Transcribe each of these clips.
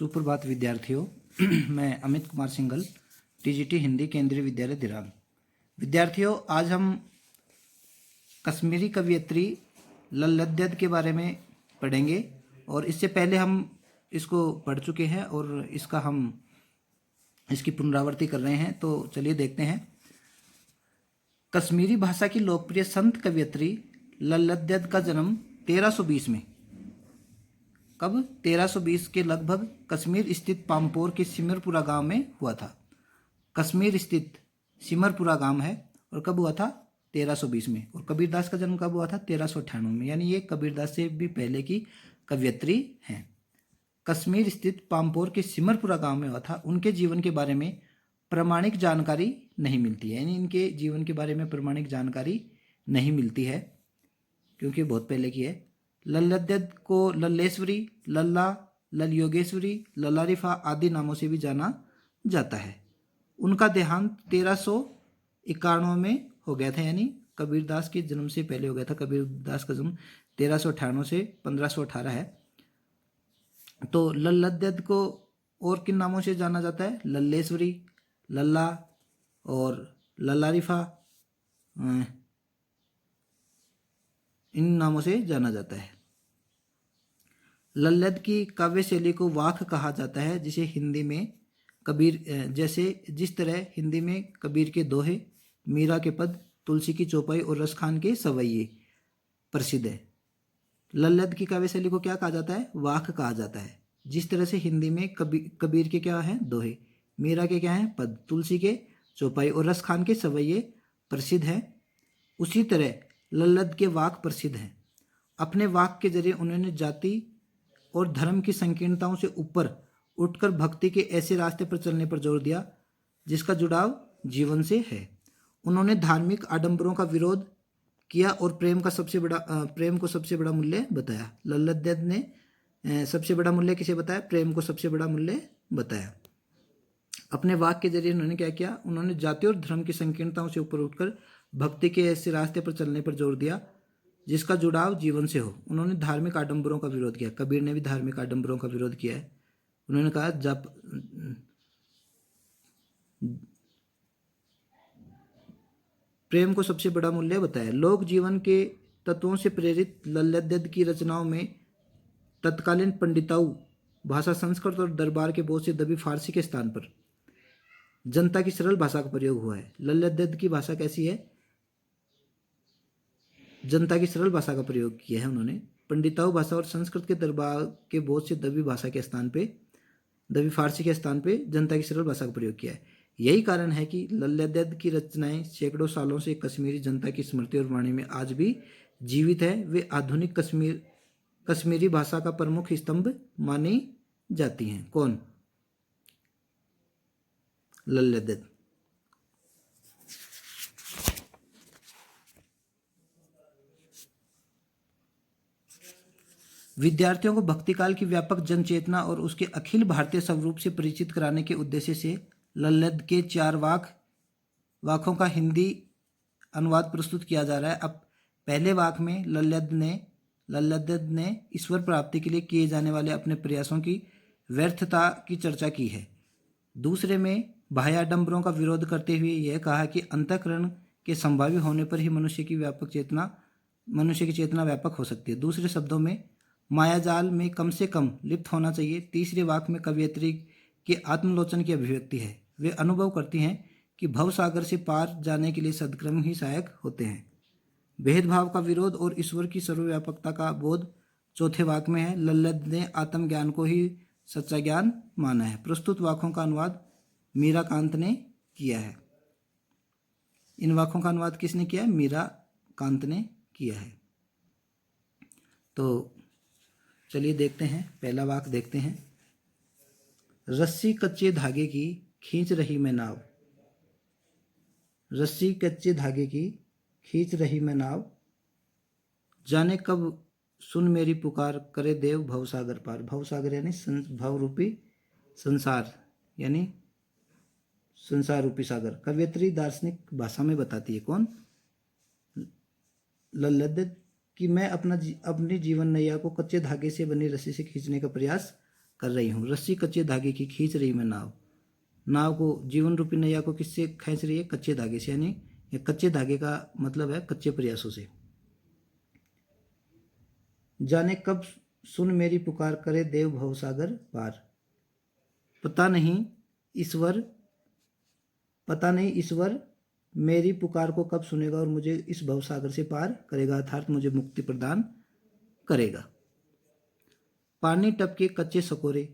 सुप्रभात विद्यार्थियों। मैं अमित कुमार सिंघल, टीजीटी हिंदी, केंद्रीय विद्यालय दिरांग। विद्यार्थियों, आज हम कश्मीरी कवयित्री लल्लत के बारे में पढ़ेंगे और इससे पहले हम इसको पढ़ चुके हैं और इसकी पुनरावृत्ति कर रहे हैं। तो चलिए देखते हैं। कश्मीरी भाषा की लोकप्रिय संत कवयित्री लल्लत का जन्म 1320 में, कब 1320 के लगभग कश्मीर स्थित पामपोर के सिमरपुरा गांव में हुआ था। कश्मीर स्थित सिमरपुरा गांव है और कब हुआ था 1320 में। और कबीरदास का जन्म कब हुआ था 1398 में, यानी ये कबीरदास से भी पहले की कवयित्री हैं। कश्मीर स्थित पामपोर के सिमरपुरा गांव में हुआ था। उनके जीवन के बारे में प्रमाणिक जानकारी नहीं मिलती है, यानी इनके जीवन के बारे में प्रमाणिक जानकारी नहीं मिलती है क्योंकि बहुत पहले की है। लल्लत को लल्लेश्वरी, लल्ला, लल योगेश्वरी, लल्लारिफा आदि नामों से भी जाना जाता है। उनका देहांत 1391 में हो गया था, यानी कबीरदास के जन्म से पहले हो गया था। कबीरदास का जन्म 1398 से 1518 है। तो लल्लत को और किन नामों से जाना जाता है? लल्लेश्वरी, लल्ला और लल्लारिफा, इन नामों से जाना जाता है। लल्लत की काव्य शैली को वाक कहा जाता है, जिसे हिंदी में जिस तरह हिंदी में कबीर के दोहे, मीरा के पद, तुलसी की चौपाई और रसखान के सवैये प्रसिद्ध है। लल्लत की काव्य शैली को क्या कहा जाता है? वाक कहा जाता है। जिस तरह से हिंदी में कबीर के क्या है? दोहे, मीरा के क्या है? पद, तुलसी के चौपाई और रसखान के सवैये प्रसिद्ध है, उसी तरह लल्लत के वाक प्रसिद्ध हैं। अपने वाक के जरिए उन्होंने जाति और धर्म की संकीर्णताओं से ऊपर उठकर भक्ति के ऐसे रास्ते पर चलने पर जोर दिया जिसका जुड़ाव जीवन से है। उन्होंने धार्मिक आडंबरों का विरोध किया और प्रेम को सबसे बड़ा मूल्य बताया। लल्लत ने सबसे बड़ा मूल्य किसे बताया? प्रेम को सबसे बड़ा मूल्य बताया। अपने वाक के जरिए उन्होंने क्या किया? उन्होंने जाति और धर्म की संकीर्णताओं से ऊपर उठकर भक्ति के ऐसे रास्ते पर चलने पर जोर दिया जिसका जुड़ाव जीवन से हो। उन्होंने धार्मिक आडंबरों का विरोध किया। कबीर ने भी धार्मिक आडंबरों का विरोध किया है। उन्होंने कहा जब प्रेम को सबसे बड़ा मूल्य बताया। लोक जीवन के तत्वों से प्रेरित लल्लत की रचनाओं में तत्कालीन पंडिताऊ भाषा संस्कृत और दरबार के बोझ से दबी फारसी के स्थान पर जनता की सरल भाषा का प्रयोग हुआ है। लल्लत की भाषा कैसी है? जनता की सरल भाषा का प्रयोग किया है उन्होंने। पंडिताऊ भाषा और संस्कृत के दरबार के बोझ से दबी फारसी के स्थान पे जनता की सरल भाषा का प्रयोग किया है। यही कारण है कि लल्लत की रचनाएं सैकड़ों सालों से कश्मीरी जनता की स्मृति और वाणी में आज भी जीवित है। वे आधुनिक कश्मीरी भाषा का प्रमुख स्तंभ मानी जाती हैं। कौन? लल्लत। विद्यार्थियों को भक्तिकाल की व्यापक जनचेतना और उसके अखिल भारतीय स्वरूप से परिचित कराने के उद्देश्य से लल्लत के 4 वाकों का हिंदी अनुवाद प्रस्तुत किया जा रहा है। अब पहले वाक में लल्लत ने ईश्वर प्राप्ति के लिए किए जाने वाले अपने प्रयासों की व्यर्थता की चर्चा की है। दूसरे में बाह्याडंबरों का विरोध करते हुए यह कहा कि अंतःकरण के संभाव्य होने पर ही मनुष्य की चेतना व्यापक हो सकती है। दूसरे शब्दों में मायाजाल में कम से कम लिप्त होना चाहिए। तीसरे वाक में कवयित्री के आत्मलोचन की अभिव्यक्ति है। वे अनुभव करती हैं कि भवसागर से पार जाने के लिए सद्कर्म ही सहायक होते हैं। भेदभाव का विरोध और ईश्वर की सर्वव्यापकता का बोध चौथे वाक में है। लल्लत ने आत्मज्ञान को ही सच्चा ज्ञान माना है। प्रस्तुत वाकों का अनुवाद मीराकांत ने किया है। इन वाकों का अनुवाद किसने किया है? मीराकांत ने किया है। तो चलिए देखते हैं, पहला वाक देखते हैं। रस्सी कच्चे धागे की खींच रही मैं नाव, रस्सी कच्चे धागे की खींच रही मैं नाव, जाने कब सुन मेरी पुकार, करे देव भवसागर पार। भवसागर यानी भव रूपी संसार, यानी संसार रूपी सागर। कवयित्री दार्शनिक भाषा में बताती है। कौन? लल्लत कि मैं अपनी जीवन नैया को कच्चे धागे से बनी रस्सी से खींचने का प्रयास कर रही हूँ। रस्सी कच्चे धागे की खींच रही मैं नाव। नाव को, जीवन रूपी नैया को किससे खींच रही है? कच्चे धागे से, यानी ये कच्चे धागे का मतलब है कच्चे प्रयासों से। जाने कब सुन मेरी पुकार, करे देव भवसागर पार। पता नहीं ईश्वर, पता नहीं ईश्वर मेरी पुकार को कब सुनेगा और मुझे इस भवसागर से पार करेगा, अर्थात मुझे मुक्ति प्रदान करेगा। पानी टपके कच्चे सकोरे,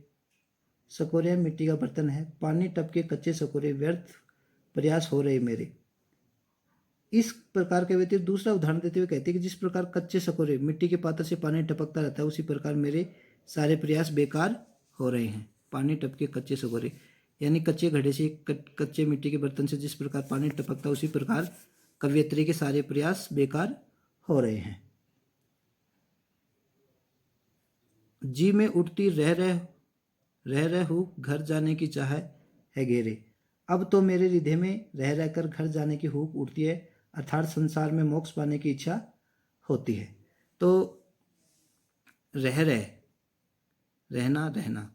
सकोरे मिट्टी का बर्तन है। पानी टपके कच्चे सकोरे, व्यर्थ प्रयास हो रहे मेरे। इस प्रकार के व्यतीत दूसरा उदाहरण देते हुए कहते हैं कि जिस प्रकार कच्चे सकोरे मिट्टी के पात्र से पानी टपकता रहता है, उसी प्रकार मेरे सारे प्रयास बेकार हो रहे हैं। पानी टपके कच्चे सकोरे, यानी कच्चे घड़े से, कच्चे मिट्टी के बर्तन से जिस प्रकार पानी टपकता है, उसी प्रकार कवयित्री के सारे प्रयास बेकार हो रहे हैं। जी में उठती रह हूँ, घर जाने की चाह है घेरे। अब तो मेरे हृदय में रह रहकर घर जाने की हूक उठती है, अर्थात संसार में मोक्ष पाने की इच्छा होती है। तो रहना, रहना,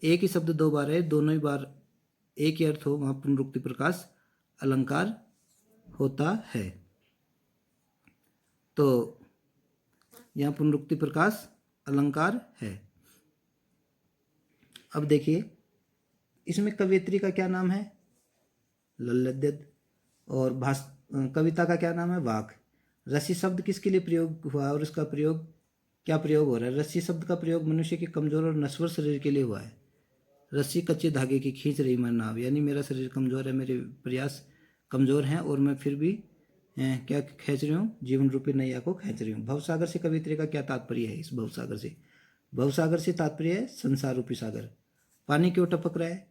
एक ही शब्द दो बार है, दोनों ही बार एक ही अर्थ हो, वहाँ पुनरुक्ति प्रकाश अलंकार होता है। तो यहाँ पुनरुक्ति प्रकाश अलंकार है। अब देखिए, इसमें कवयित्री का क्या नाम है? लल्लद्यद। और कविता का क्या नाम है? वाक। रस्सी शब्द किसके लिए प्रयोग हुआ और इसका प्रयोग, क्या प्रयोग हो रहा है? रस्सी शब्द का प्रयोग मनुष्य के कमजोर और नश्वर शरीर के लिए हुआ है। रस्सी कच्चे धागे की खींच रही मैं नाव, यानी मेरा शरीर कमजोर है, मेरे प्रयास कमजोर हैं और मैं फिर भी क्या खींच रही हूँ? जीवन रूपी नैया को खींच रही हूँ। भवसागर से कवित्री का क्या तात्पर्य है? इस भवसागर से, भवसागर से तात्पर्य है संसार रूपी सागर। पानी क्यों टपक रहा है?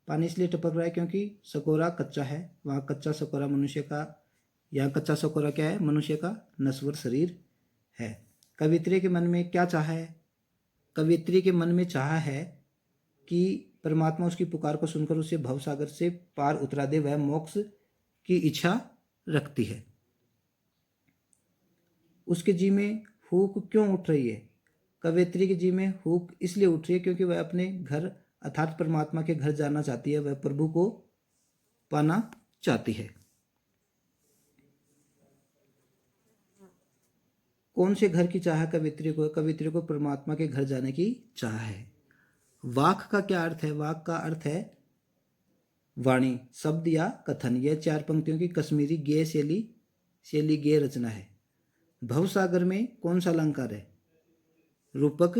पानी इसलिए टपक रहा है क्योंकि सकोरा कच्चा है। वहाँ कच्चा सकोरा मनुष्य का, यहाँ कच्चा सकोरा क्या है? मनुष्य का नश्वर शरीर है। कवित्री के मन में क्या चाह है? कवित्री के मन में चाह है कि परमात्मा उसकी पुकार को सुनकर उसे भवसागर से पार उतरा दे, वह मोक्ष की इच्छा रखती है। उसके जी में हूक क्यों उठ रही है? कवयित्री के जी में हूक इसलिए उठ रही है क्योंकि वह अपने घर अर्थात परमात्मा के घर जाना चाहती है, वह प्रभु को पाना चाहती है। कौन से घर की चाह कवयित्री को? कवयित्री को परमात्मा के घर जाने की चाह है। वाक का क्या अर्थ है? वाक का अर्थ है वाणी, शब्द या कथन। यह 4 पंक्तियों की कश्मीरी गेय शैली गेय रचना है। भवसागर में कौन सा अलंकार है? रूपक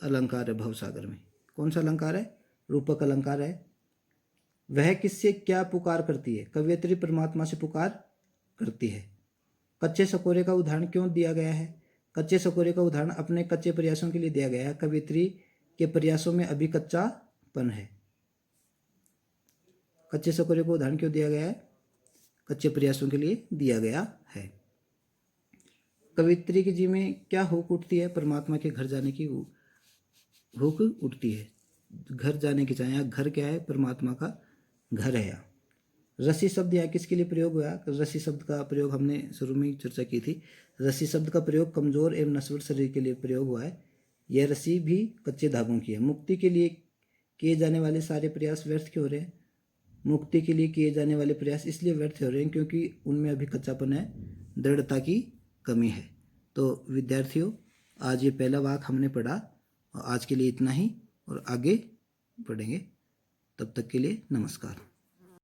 अलंकार है। भवसागर में कौन सा अलंकार है? रूपक अलंकार है। वह किससे क्या पुकार करती है? कवयित्री परमात्मा से पुकार करती है। कच्चे सकोरे का उदाहरण क्यों दिया गया है? कच्चे सकोरे का उदाहरण अपने कच्चे प्रयासों के लिए दिया गया है। कवयित्री के प्रयासों में अभी कच्चापन है। कच्चे सकोरे को उदाहरण क्यों दिया गया है? कच्चे प्रयासों के लिए दिया गया है। कवयित्री के जी में क्या हुक उठती है? परमात्मा के घर जाने की हुक उठती है। घर जाने की चाहे, घर क्या है? परमात्मा का घर है। यहाँ रस्सी शब्द यहाँ किसके लिए प्रयोग हुआ? रस्सी शब्द का प्रयोग हमने शुरू में ही चर्चा की थी। रस्सी शब्द का प्रयोग कमजोर एवं नश्वर शरीर के लिए प्रयोग हुआ है। यह रस्सी भी कच्चे धागों की है। मुक्ति के लिए किए जाने वाले सारे प्रयास व्यर्थ क्यों हो रहे हैं? मुक्ति के लिए किए जाने वाले प्रयास इसलिए व्यर्थ हो रहे हैं क्योंकि उनमें अभी कच्चापन है, दृढ़ता की कमी है। तो विद्यार्थियों, आज ये पहला वाक हमने पढ़ा और आज के लिए इतना ही, और आगे पढ़ेंगे। तब तक के लिए नमस्कार।